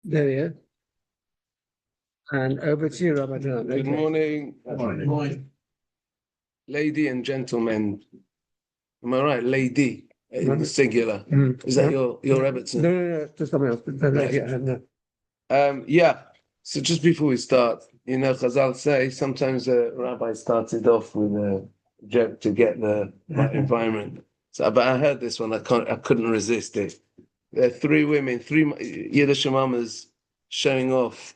There you are. And over to you, Rabbi Danan. Good morning. Good morning. Lady and gentlemen. Am I right? Lady in singular. Is that your Rebbitzin? No, just something else. No. Yeah. So just before we start, Chazal say sometimes a rabbi started off with a joke to get the right environment. So, but I heard this one. I couldn't resist it. There are three Yiddish mamas showing off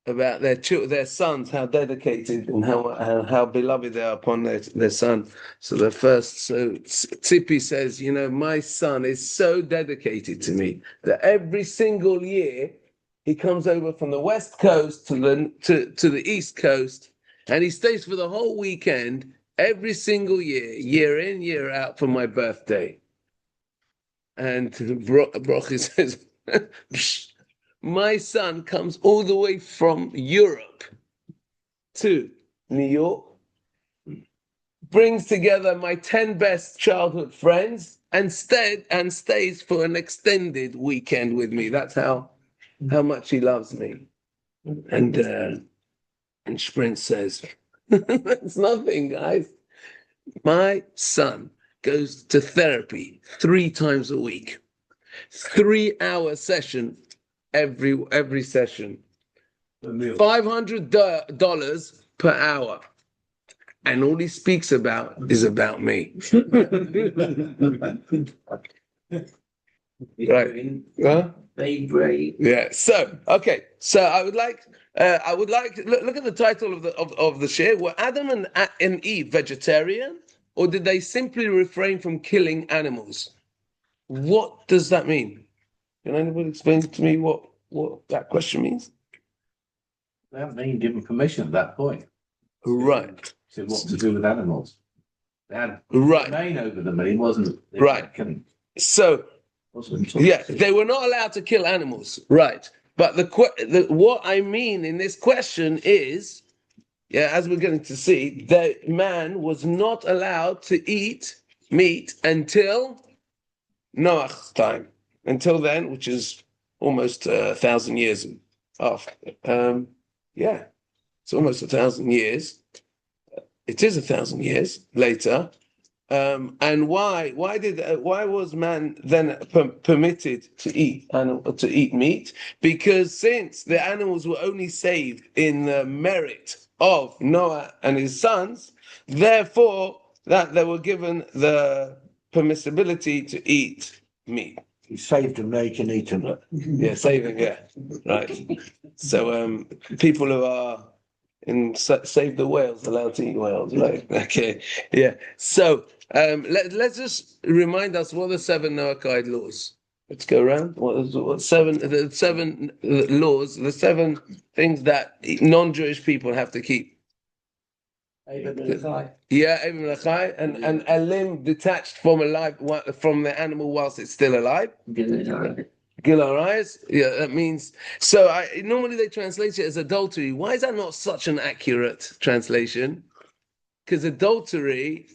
about their sons, how dedicated and how beloved they are upon their son. So Tzipi says, my son is so dedicated to me that every single year he comes over from the West Coast to the East Coast, and he stays for the whole weekend every single year in, year out, for my birthday. And Brochi says, my son comes all the way from Europe to New York, brings together my 10 best childhood friends, and stays for an extended weekend with me. That's how much he loves me. And Sprint says, it's nothing, guys. My son goes to therapy 3 times a week, 3-hour session every session, $500 per hour, and all he speaks about is about me. Right? Huh? Yeah. So okay. So I would like look at the title of the shir. Were Adam and Eve vegetarian, or did they simply refrain from killing animals? What does that mean? Can anybody explain to me what that question means? They haven't been given permission at that point. Right. So what to do with animals? They had right. domain over them, but he wasn't. Right. So yeah, they were not allowed to kill animals. Right. But what I mean in this question is, as we're going to see, that man was not allowed to eat meat until Noah's time. Until then, which is almost 1,000 years after. It's almost 1,000 years. It is 1,000 years later. And why was man then permitted to eat meat? Because since the animals were only saved in the merit of Noah and his sons, therefore that they were given the permissibility to eat meat. He saved them, now you can eat them. Yeah, saving, right. So people who are in Save the Whales allowed to eat whales, right? Okay, yeah. So let's just remind us what are the 7 Noahide laws. Let's go around. The 7 laws, the 7 things that non-Jewish people have to keep. Yeah, Eben Lachai, and a limb detached from the animal whilst it's still alive. Gilarayas. Yeah, that means. So normally they translate it as adultery. Why is that not such an accurate translation? Because adultery.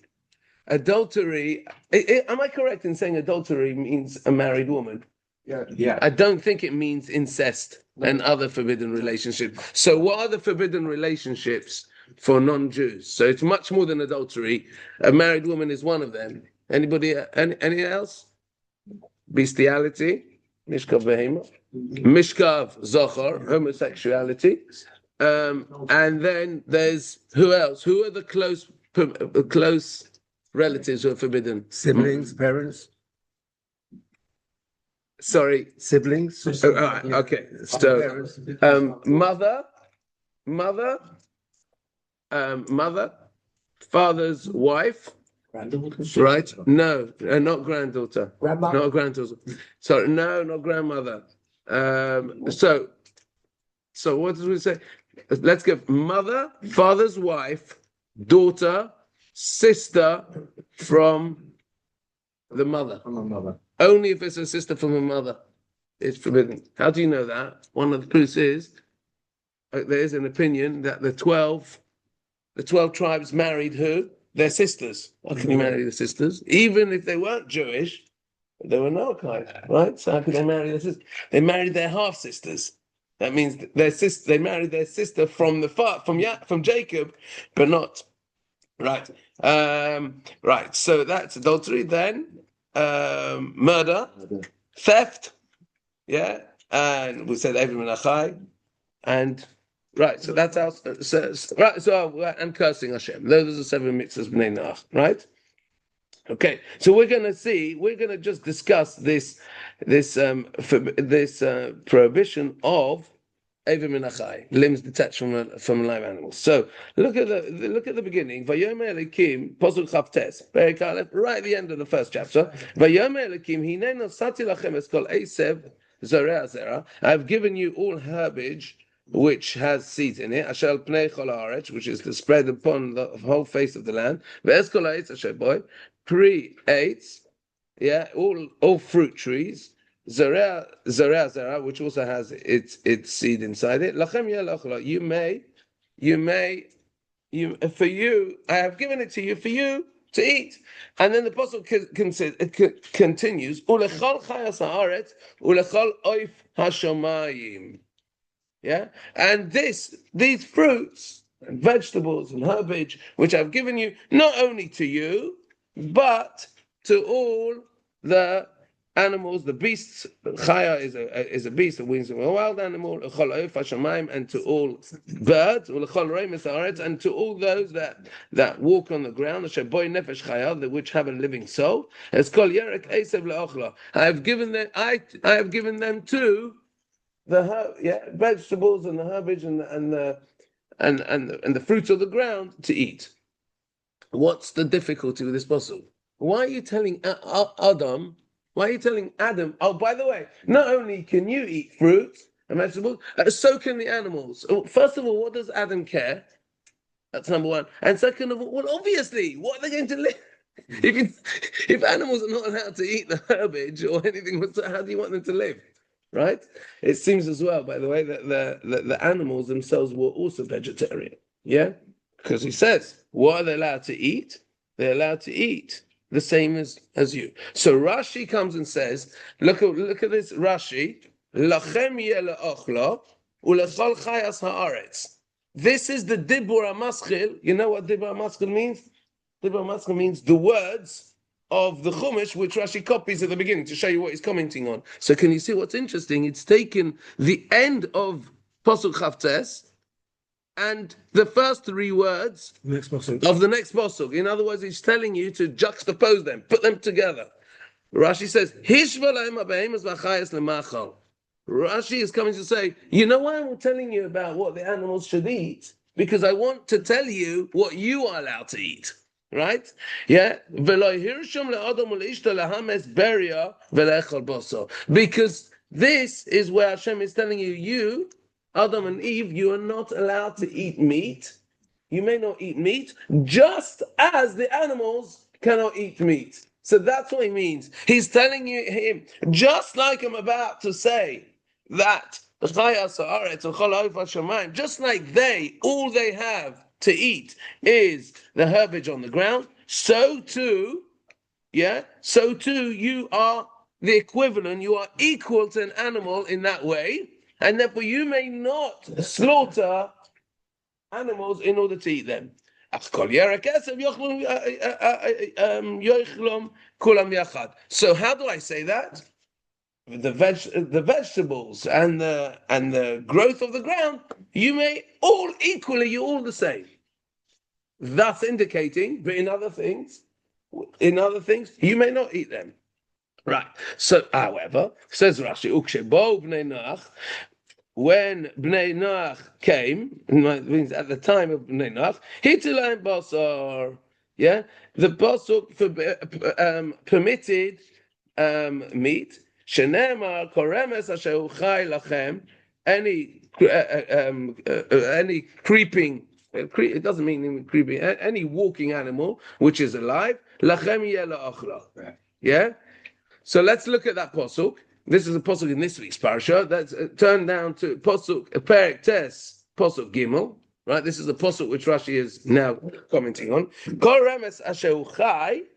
Am I correct in saying adultery means a married woman? Yeah. I don't think it means incest and other forbidden relationships. So what are the forbidden relationships for non-Jews? So it's much more than adultery. A married woman is one of them. Anybody? Any else? Bestiality, mishkav behema, mishkav zochar, homosexuality, and then there's who else? Who are the close relatives who are forbidden? Siblings, parents. Sorry, siblings. All right, okay. So, mother, father's wife, right? No, not granddaughter. Grandma? Not granddaughter. Sorry, no, not grandmother. So what did we say? Let's give mother, father's wife, daughter, sister from the mother. From a mother. Only if it's a sister from a mother, it's forbidden. How do you know that? One of the proofs is there is an opinion that the 12 tribes married who? Their sisters. How can you marry the sisters? Even if they weren't Jewish, They were Noachide, right? So how could they marry their sister? They married their half sisters. That means their sister. They married their sister from from Jacob, but not right. Right. So that's adultery. Then murder, theft. Yeah, and we said Evim and Achai, and right. So that's our right. So and cursing Hashem. Those are the 7 mitzvahs b'nei Noach. Right. Okay, so we're going to just discuss this prohibition of Evim and Achai, limbs detached from live animals. So look at the beginning. Vayomer Elikim, Pasuk Chavtes, Perek Aleph, right at the end of the first chapter. Vayomer Elikim, Hinei nosati lachem es kol esev zorea zera. I've given you all herbage which has seeds in it. Ashal pnei chol haaretz, which is to spread upon the whole face of the land. Ve'es kol ha'etz asher boy, pre-eights, yeah, all fruit trees. Zera, which also has its seed inside it. Lachem yelachla, for you, I have given it to you for you to eat. And then the apostle continues, ulechol chayas haaretz, ulechol oif hashomayim. Yeah, and these fruits, and vegetables, and herbage, which I've given you, not only to you, but to all the animals, the beasts. Chaya is a beast, the wings of a wild animal. And to all birds, and to all those that walk on the ground, which have a living soul. I have given them to the vegetables and the herbage and the fruits of the ground to eat. What's the difficulty with this puzzle? Why are you telling Adam? Why are you telling Adam? Oh, by the way, not only can you eat fruits and vegetables, so can the animals. First of all, what does Adam care? That's number one. And second of all, well, obviously, what are they going to live? If animals are not allowed to eat the herbage or anything, how do you want them to live? Right? It seems as well, by the way, that the animals themselves were also vegetarian. Yeah? Because he says, what are they allowed to eat? They're allowed to eat the same as you. So Rashi comes and says, look at this Rashi, Lachem yele ochlo, ulechol chayas haaretz. This is the Dibur HaMaschil. You know what Dibur HaMaschil means? Dibur HaMaschil means the words of the Chumash, which Rashi copies at the beginning to show you what he's commenting on. So can you see what's interesting? It's taken the end of Pasuk Chavtes and the first 3 words of the next Pasuk. In other words, he's telling you to juxtapose them, put them together. Rashi says, Rashi is coming to say, you know why I'm telling you about what the animals should eat? Because I want to tell you what you are allowed to eat. Right? Yeah. Because this is where Hashem is telling you, Adam and Eve, you are not allowed to eat meat. You may not eat meat, just as the animals cannot eat meat. So that's what he means. He's telling him, just like I'm about to say that, just like all they have to eat is the herbage on the ground, so too you are the equivalent, you are equal to an animal in that way, and therefore you may not slaughter animals in order to eat them. So how do I say that? The vegetables and the growth of the ground, you may all equally, you're all the same. Thus indicating, but in other things, you may not eat them. Right. So, however, says Rashi, Ukshebo bnei Noach, when Bnei Noach came, means at the time of Bnei Noach, Hitilaim basar. Yeah, the pasuk permitted meat. Shenemar koremes asher uchai lachem. Any creeping. It doesn't mean creeping. Any walking animal which is alive. Lachem yela achla. Yeah. So let's look at that pasuk. This is a pasuk in this week's parasha. That's turned down to pasuk Perek Tes pasuk Gimel. Right. This is the pasuk which Rashi is now commenting on. Kol remes asher uchai.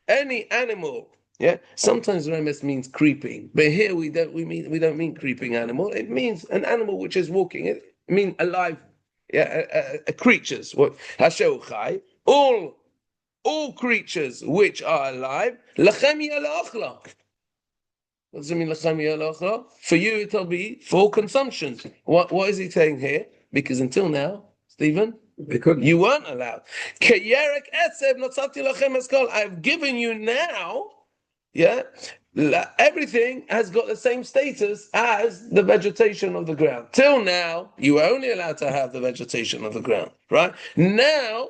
Any animal Yeah, sometimes remes means creeping, but here we don't mean creeping animal. It means an animal which is walking. It means alive, creatures. What Hashem chai, all creatures which are alive. Lachem yalachla. What does it mean lachem yalachla? For you it'll be for consumption. What is he saying here? Because until now, Stephen, you weren't allowed. I've given you now. Yeah, everything has got the same status as the vegetation of the ground. Till now, you were only allowed to have the vegetation of the ground, right? Now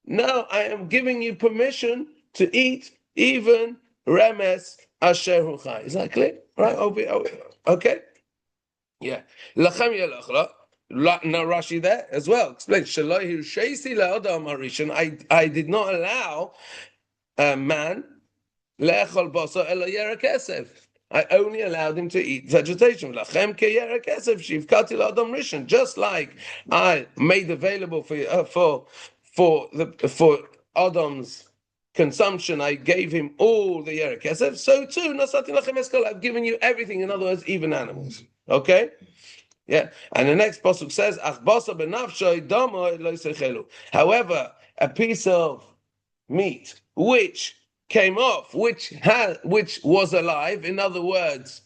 I am giving you permission to eat even remes asher hu chai. Is that clear? Right? Okay. Yeah. Lachem yalachla. Now Rashi there as well explains. I did not allow a man. I only allowed him to eat vegetation. Just like I made available for Adam's consumption, I gave him all the yerek kesef. So too, I've given you everything. In other words, even animals. Okay. Yeah, and the next pasuk says, however, a piece of meat which came off, which was alive. In other words,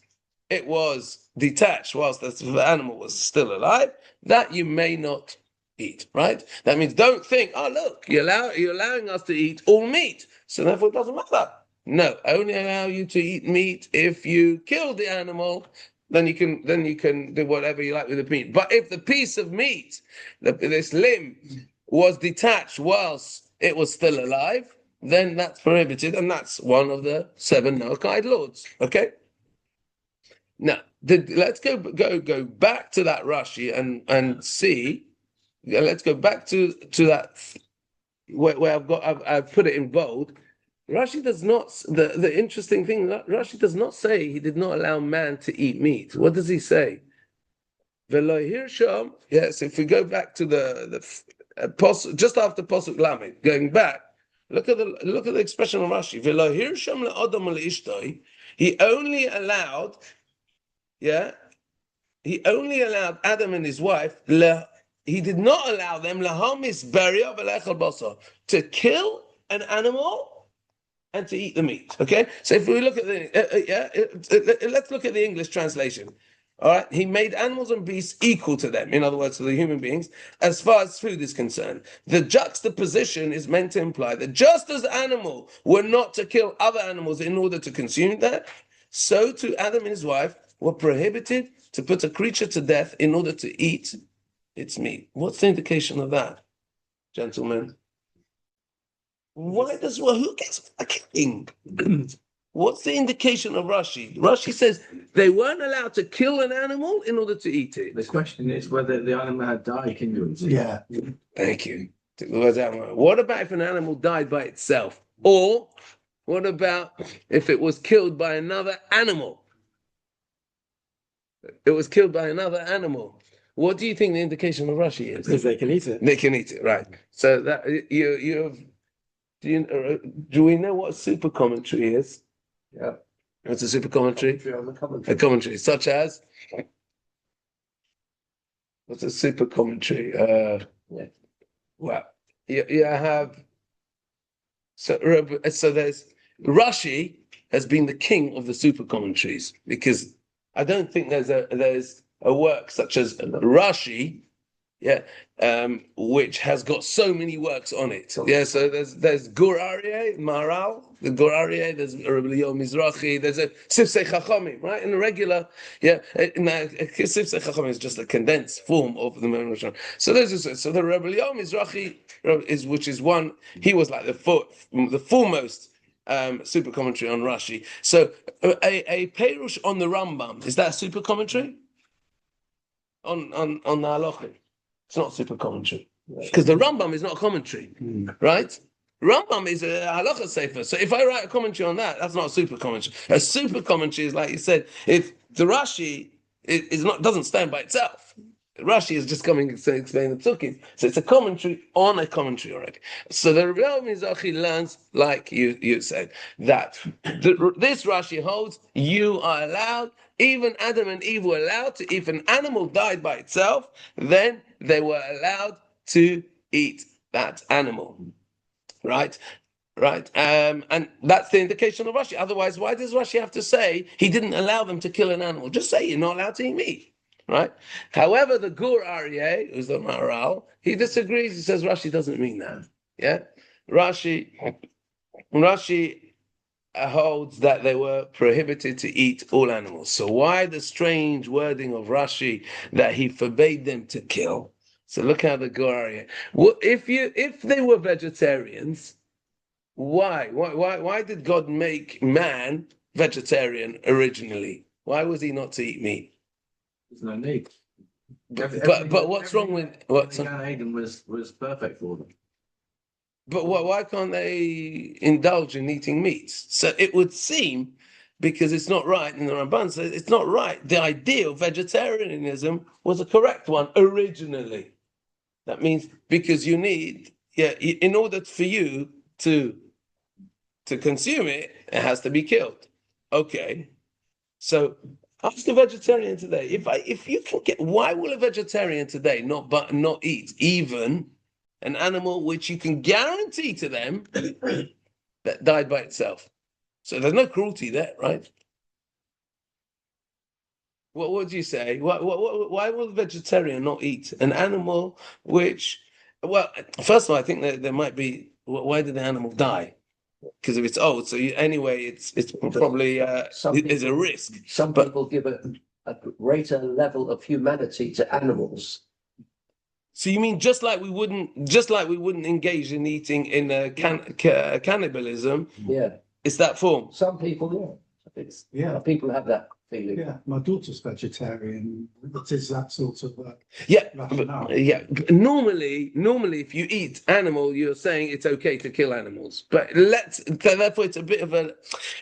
it was detached whilst the animal was still alive. That you may not eat. Right? That means don't think, oh look, you're allowing us to eat all meat, so therefore it doesn't matter. No, only allow you to eat meat if you kill the animal. Then you can do whatever you like with the meat. But if the piece of meat, this limb, was detached whilst it was still alive, then that's prohibited, and that's one of the 7 Noachide laws. Okay. Now let's go back to that Rashi and see. Let's go back to that where I've put it in bold. Rashi does not. The interesting thing, Rashi does not say he did not allow man to eat meat. What does he say? V'lo hirsham. Yes, if we go back to the just after Pasuk Lamed, going back, look at the expression of Rashi. V'lo hirsham le'adam le'ishtoi. He only allowed Adam and his wife. He did not allow them lahamis beria v'lechal basar, to kill an animal and to eat the meat. Okay, so if we look at let's look at the English translation. All right, he made animals and beasts equal to them. In other words, to the human beings, as far as food is concerned. The juxtaposition is meant to imply that just as animal were not to kill other animals in order to consume that, so too Adam and his wife were prohibited to put a creature to death in order to eat its meat. What's the indication of that, gentlemen? Who gets a king? What's the indication of Rashi? Rashi says they weren't allowed to kill an animal in order to eat it. The question is whether the animal had died. Can you see? Yeah. Thank you. What about if an animal died by itself? Or what about if it was killed by another animal? It was killed by another animal. What do you think the indication of Rashi is? Because they can eat it. They can eat it, right? So that you have. Do we know what a super commentary is? Yeah. What's a super commentary? Commentary. A commentary such as? What's a super commentary? Well, you have. So there's Rashi has been the king of the super commentaries, because I don't think there's a work such as Rashi. Which has got so many works on it. Yeah, so there's Gur Aryeh, Maharal, the Gur Aryeh, there's Rabbi Mizrahi, there's a Sifsei Chachamim, right? In a regular, Sifsei Chachamim is just a condensed form of the Memorandum. So the Rabbi Mizrahi which is one, he was like the foremost super commentary on Rashi. So a Perush on the Rambam, is that a super commentary? On the Halacha? It's not super commentary, because the Rambam is not a commentary, right? Rambam is a halacha sefer. So if I write a commentary on that, that's not a super commentary. A super commentary is, like you said, if the Rashi doesn't stand by itself. Rashi is just coming to explain the psukim. So it's a commentary on a commentary already. So the Rabbi Mizrahi learns, like you said, that this Rashi holds you are allowed, even Adam and Eve were allowed to, if an animal died by itself, then they were allowed to eat that animal. Right? Right, and that's the indication of Rashi. Otherwise, why does Rashi have to say he didn't allow them to kill an animal? Just say you're not allowed to eat meat, right? However, the Gur Aryeh, who's the Maharal, he disagrees. He says Rashi doesn't mean that. Yeah, Rashi holds that they were prohibited to eat all animals. So why the strange wording of Rashi that he forbade them to kill? So look how the Gur Aryeh. Well, if they were vegetarians. Why did God make man vegetarian originally? Why was he not to eat meat? There's no need. But what's wrong with what? Gan Eden was perfect for them. But why can't they indulge in eating meats? So it would seem, because it's not right in the Ramban says it's not right. The idea of vegetarianism was a correct one originally. That means because you need, in order for you to consume it, it has to be killed. Okay, so ask a vegetarian today. If you can get, why will a vegetarian today not eat even an animal which you can guarantee to them that died by itself? So there's no cruelty there, right? What would you say? Why will a vegetarian not eat an animal which? Well, first of all, I think that there might be. Why did the animal die? Because if it's old, so anyway, it's probably is a risk. Some people give a greater level of humanity to animals. So you mean just like we wouldn't engage in eating in cannibalism? Yeah. It's that form. Some people, people have that feeling. Yeah, my daughter's vegetarian. It is that sort of rationale. Normally, if you eat animal, you're saying it's okay to kill animals. But therefore, it's a bit of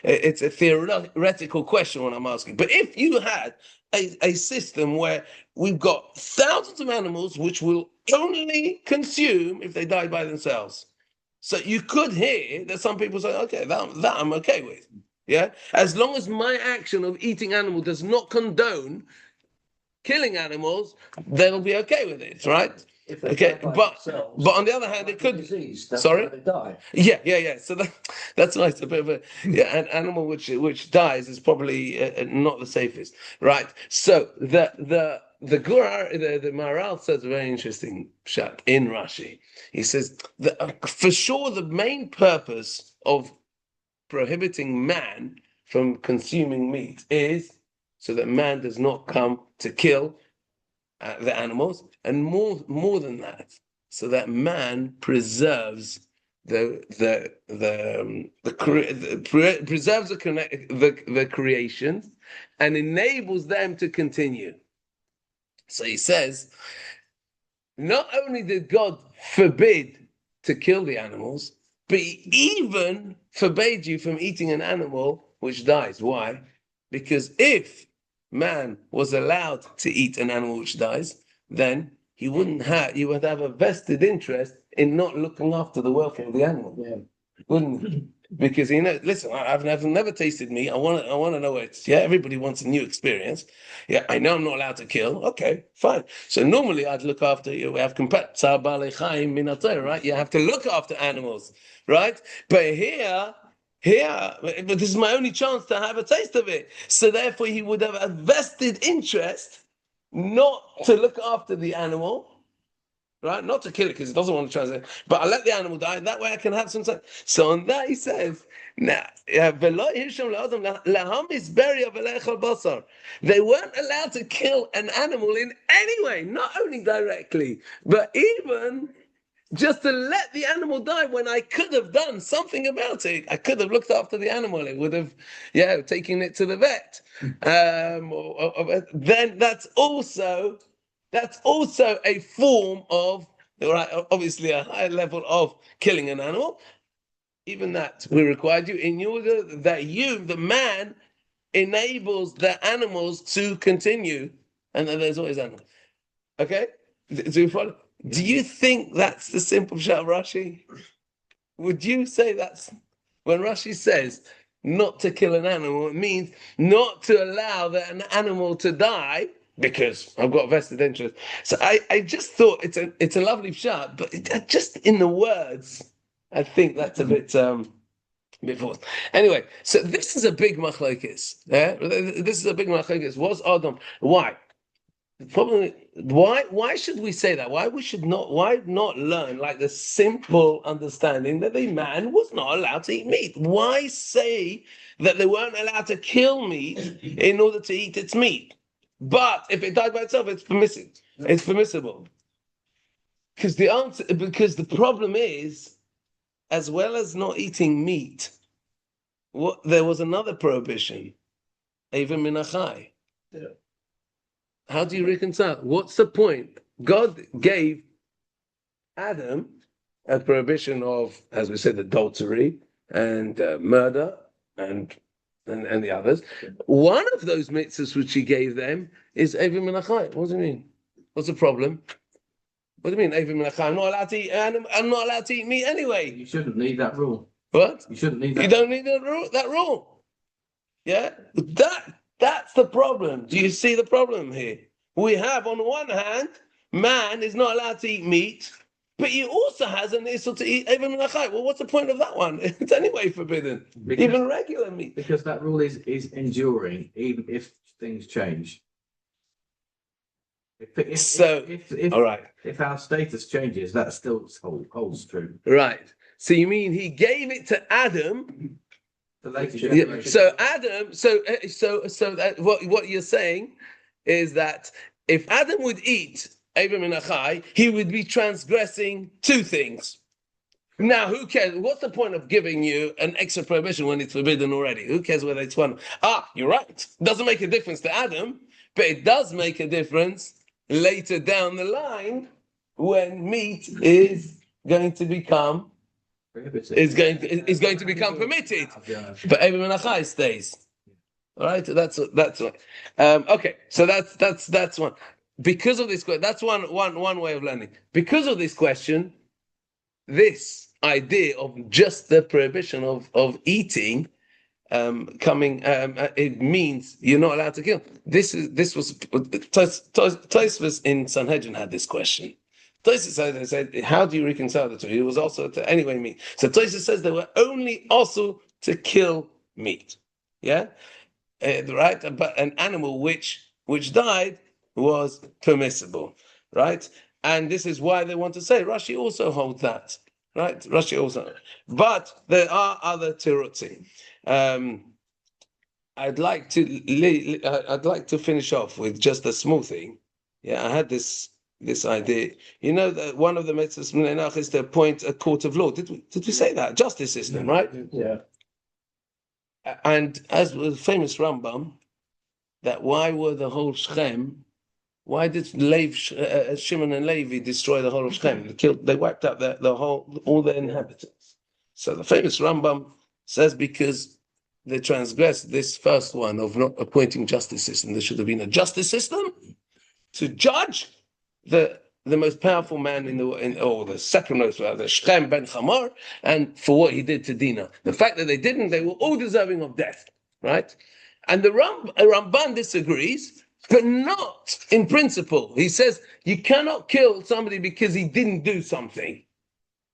it's a theoretical question what I'm asking. But if you had a system where we've got thousands of animals which will only consume if they die by themselves, so you could hear that some people say, okay, that I'm okay with. Yeah, as long as my action of eating animal does not condone killing animals, they'll be okay with it, right? Okay, but on the other hand, it could. Sorry. Yeah. So that's why it's a bit of an animal which dies is probably not the safest, right? So the Maharal says a very interesting shot in Rashi. He says that for sure the main purpose of prohibiting man from consuming meat is so that man does not come to kill the animals, and more than that, so that man preserves the creation and enables them to continue. So he says, not only did God forbid to kill the animals, but he even forbade you from eating an animal which dies. Why? Because if man was allowed to eat an animal which dies, then you would have a vested interest in not looking after the welfare of the animal. Yeah. Wouldn't you? Because listen, I've never tasted meat. I want to know it. Yeah, everybody wants a new experience. Yeah, I know I'm not allowed to kill. Okay, fine. So normally I'd look after you. We have compassion, right? You have to look after animals, right? But but this is my only chance to have a taste of it. So therefore, he would have a vested interest not to look after the animal. Right, not to kill it because he doesn't want to translate, but I let the animal die. That way I can have some time. So on that he says, they weren't allowed to kill an animal in any way, not only directly, but even just to let the animal die when I could have done something about it. I could have looked after the animal. It would have, taken it to the vet. Then that's also a form of, right, obviously a higher level of killing an animal. Even that we required you in order that the man, enables the animals to continue. And then there's always animals. Okay? Do you follow? Do you think that's the simple pshat of Rashi? Would you say that's when Rashi says not to kill an animal, it means not to allow an animal to die because I've got a vested interest. So I just thought it's a lovely pshat, but just in the words, I think that's a bit forced. Anyway, so this is a big machlokes. Yeah? This is a big machlokes. What's Adam? Why? Probably why should we say that? Why not learn like the simple understanding that a man was not allowed to eat meat? Why say that they weren't allowed to kill meat in order to eat its meat? But if it died by itself, it's permissible. It's permissible. Because the problem is, as well as not eating meat, there was another prohibition, even minachai. Yeah. How do you reconcile? What's the point? God gave Adam a prohibition of, as we said, adultery and murder and the others. One of those mitzvahs which he gave them is Evim Menachai. What does it mean? What's the problem? What do you mean, Evim Menachai? I'm not allowed to eat. I'm not allowed to eat meat anyway. You shouldn't need that rule. What? You shouldn't need that. You don't need that rule. Yeah, that's the problem. Do you see the problem here? We have, on the one hand, man is not allowed to eat meat, but he also has an issue to eat even minachai. Well, what's the point of that one? It's anyway forbidden, even regular meat. Because that rule is enduring, even if things change. All right. If our status changes, that still holds true. Right. So you mean he gave it to Adam? The later generation. So Adam. So that what you're saying is that if Adam would eat Evim Menachai, he would be transgressing two things. Now, who cares? What's the point of giving you an extra prohibition when it's forbidden already? Who cares whether it's one? You're right. It doesn't make a difference to Adam, but it does make a difference later down the line when meat is going to become permitted. But Evim Menachai stays. All right, that's one. Okay, so that's one. Because of this, that's one way of learning. Because of this question, this idea of just the prohibition of eating it means you're not allowed to kill. This was Tosfos in Sanhedrin had this question. Tosfos said, how do you reconcile the two? It was also to anyway meat. So Tosfos says they were only also to kill meat. Yeah. Right, but an animal which died was permissible, right? And this is why they want to say Rashi also holds that, right? Rashi also, but there are other tirutzi. I'd like to finish off with just a small thing. Yeah, I had this idea. You know that one of the mitzvahs Menach is to appoint a court of law. Did we say that justice system, right? Yeah. And as with the famous Rambam, that why were the whole Shechem? Why did Shimon and Levi destroy the whole of Shechem? They wiped out all the inhabitants. So the famous Rambam says because they transgressed this first one of not appointing justice system. There should have been a justice system to judge the most powerful man or the second most powerful, the Shechem ben Chamor, and for what he did to Dinah. The fact that they didn't, they were all deserving of death, right? And the Ramban disagrees, but not in principle. He says you cannot kill somebody because he didn't do something,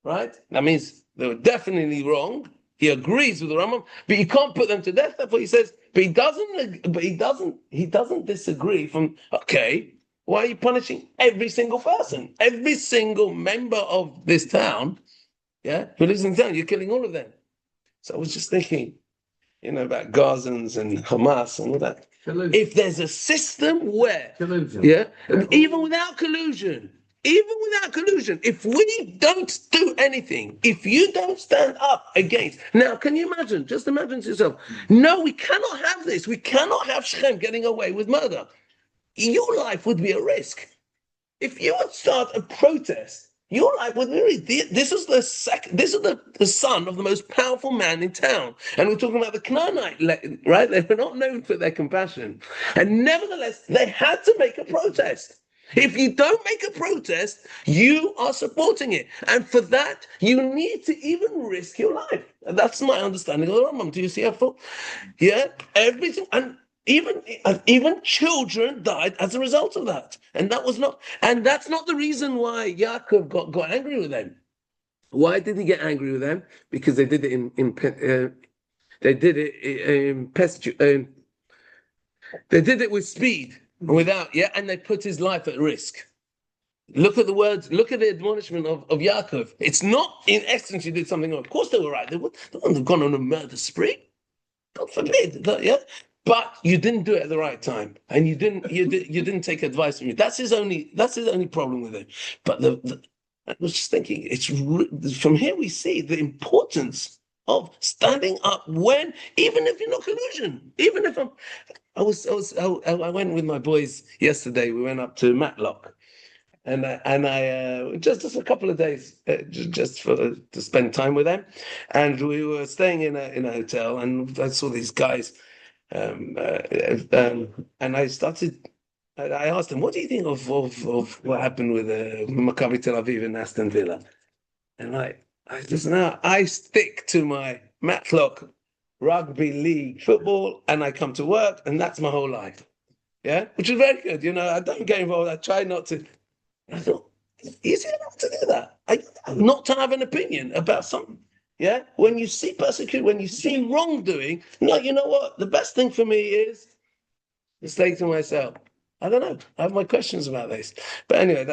right? That means they were definitely wrong. He agrees with the Rambam, but you can't put them to death. Therefore, he says, but he doesn't disagree from okay. Why are you punishing every single person? Every single member of this town, yeah, who lives in town, you're killing all of them. So I was just thinking, about Gazans and Hamas and all that. Collusion. If there's a system where, Collusion. Yeah, even without collusion, if we don't do anything, if you don't stand up against, now can you imagine? Just imagine to yourself. No, we cannot have this. We cannot have Shechem getting away with murder. Your life would be a risk. If you would start a protest, your life would be. This is the son of the most powerful man in town, and we're talking about the Canaanite, right? They were not known for their compassion, and nevertheless, they had to make a protest. If you don't make a protest, you are supporting it. And for that, you need to even risk your life. And that's my understanding of the Rambam. Do you see how full? Yeah, everything. And even children died as a result of that. And that's not the reason why Yaakov got angry with them. Why did he get angry with them? Because they did it they did it with speed, without, and they put his life at risk. Look at the words, look at the admonishment of Yaakov. It's not, in essence, you did something wrong. Of course they were right. They wouldn't have gone on a murder spree. God forbid, but you didn't do it at the right time, and you didn't take advice from me. That's his only problem with it. But I was just thinking, from here we see the importance of standing up even if you're not collusion, even if I went with my boys yesterday. We went up to Matlock, and I just a couple of days to spend time with them, and we were staying in a hotel, and I saw these guys, and I asked them, "What do you think of what happened with Maccabi Tel Aviv and Aston Villa?" And I stick to my Matlock rugby league football, and I come to work, and that's my whole life. Yeah, which is very good. I don't get involved. I try not to. I thought, is it allowed to do that? Not to have an opinion about something. Yeah, when you see persecution, when you see wrongdoing, no, you know what? The best thing for me is to stay to myself. I don't know. I have my questions about this, but anyway,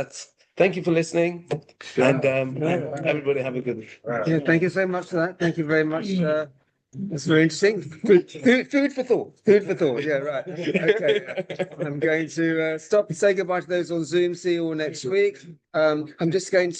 thank you for listening, and everybody have a good. Yeah, thank you so much for that. Thank you very much. That's very interesting. Food for thought. Food for thought. Yeah, right. Okay. I'm going to stop and say goodbye to those on Zoom. See you all next week. I'm just going to